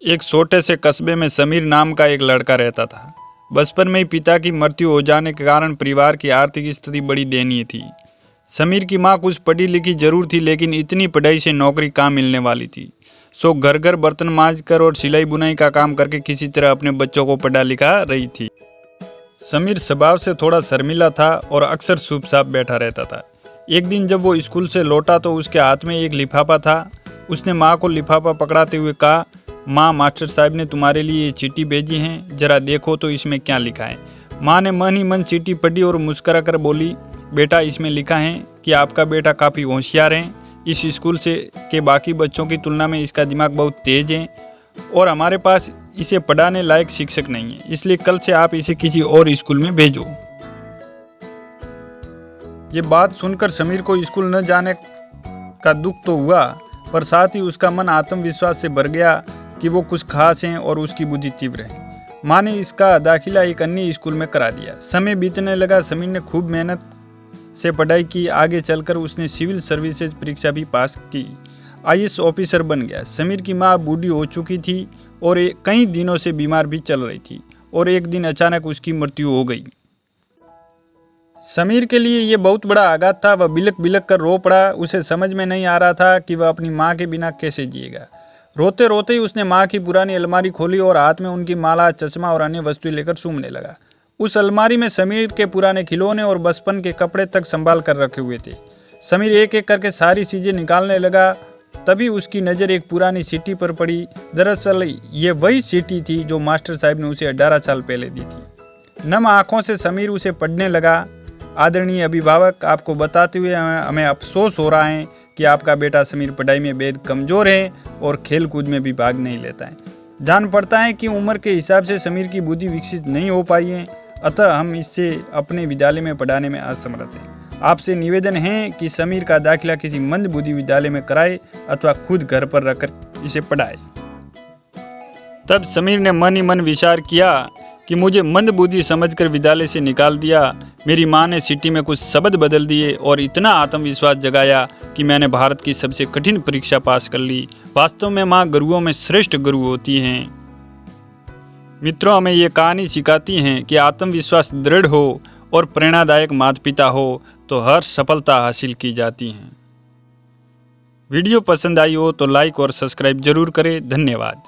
एक छोटे से कस्बे में समीर नाम का एक लड़का रहता था। बचपन में ही पिता की मृत्यु हो जाने के कारण परिवार की आर्थिक स्थिति बड़ी दयनीय थी। समीर की मां कुछ पढ़ी लिखी जरूर थी, लेकिन इतनी पढ़ाई से नौकरी कहाँ मिलने वाली थी। सो घर घर बर्तन मांज कर और सिलाई बुनाई का काम करके किसी तरह अपने बच्चों को पढ़ा लिखा रही थी। समीर स्वभाव से थोड़ा शर्मिला था और अक्सर चुपचाप बैठा रहता था। एक दिन जब वो स्कूल से लौटा तो उसके हाथ में एक लिफाफा था। उसने माँ को लिफाफा पकड़ाते हुए कहा, माँ, मास्टर साहब ने तुम्हारे लिए ये चिट्ठी भेजी है, जरा देखो तो इसमें क्या लिखा है। माँ ने मन ही मन चिट्ठी पढ़ी और मुस्कुरा कर बोली, बेटा, इसमें लिखा है कि आपका बेटा काफ़ी होशियार है। इस स्कूल से के बाकी बच्चों की तुलना में इसका दिमाग बहुत तेज है और हमारे पास इसे पढ़ाने लायक शिक्षक नहीं है, इसलिए कल से आप इसे किसी और स्कूल में भेजो। ये बात सुनकर समीर को स्कूल न जाने का दुख तो हुआ, पर साथ ही उसका मन आत्मविश्वास से भर गया कि वो कुछ खास हैं और उसकी बुद्धि तीव्र है। माँ ने इसका दाखिला एक अन्य स्कूल में करा दिया। समय बीतने लगा। समीर ने खूब मेहनत से पढ़ाई की। आगे चलकर उसने सिविल सर्विसेज परीक्षा भी पास की, IAS ऑफिसर बन गया। समीर की माँ बूढ़ी हो चुकी थी और कई दिनों से बीमार भी चल रही थी और एक दिन अचानक उसकी मृत्यु हो गई। समीर के लिए ये बहुत बड़ा आघात था। वह बिलक बिलक कर रो पड़ा। उसे समझ में नहीं आ रहा था कि वह अपनी माँ के बिना कैसे जिएगा। रोते रोते ही उसने माँ की पुरानी अलमारी खोली और हाथ में उनकी माला, चश्मा और अन्य वस्तुएं लेकर चूमने लगा। उस अलमारी में समीर के पुराने खिलौने और बचपन के कपड़े तक संभाल कर रखे हुए थे। समीर एक एक करके सारी चीज़ें निकालने लगा। तभी उसकी नज़र एक पुरानी चिट्ठी पर पड़ी। दरअसल ये वही चिट्ठी थी जो मास्टर साहब ने उसे 18 साल पहले दी थी। नम आँखों से समीर उसे पढ़ने लगा। आदरणीय अभिभावक, आपको बताते हुए हमें अफसोस हो रहा है कि आपका बेटा समीर पढ़ाई में बेहद कमज़ोर है और खेल कूद में भी भाग नहीं लेता है। जान पड़ता है कि उम्र के हिसाब से समीर की बुद्धि विकसित नहीं हो पाई है, अतः हम इससे अपने विद्यालय में पढ़ाने में असमर्थ हैं। आपसे निवेदन है कि समीर का दाखिला किसी मंद बुद्धि विद्यालय में कराए अथवा खुद घर पर रखकर इसे पढ़ाए। तब समीर ने मन ही मन विचार किया कि मुझे मंद बुद्धि समझकर विद्यालय से निकाल दिया। मेरी माँ ने सिटी में कुछ शब्द बदल दिए और इतना आत्मविश्वास जगाया कि मैंने भारत की सबसे कठिन परीक्षा पास कर ली। वास्तव में माँ गुरुओं में श्रेष्ठ गुरु होती हैं। मित्रों, हमें ये कहानी सिखाती हैं कि आत्मविश्वास दृढ़ हो और प्रेरणादायक माता पिता हो तो हर सफलता हासिल की जाती है। वीडियो पसंद आई हो तो लाइक और सब्सक्राइब जरूर करें। धन्यवाद।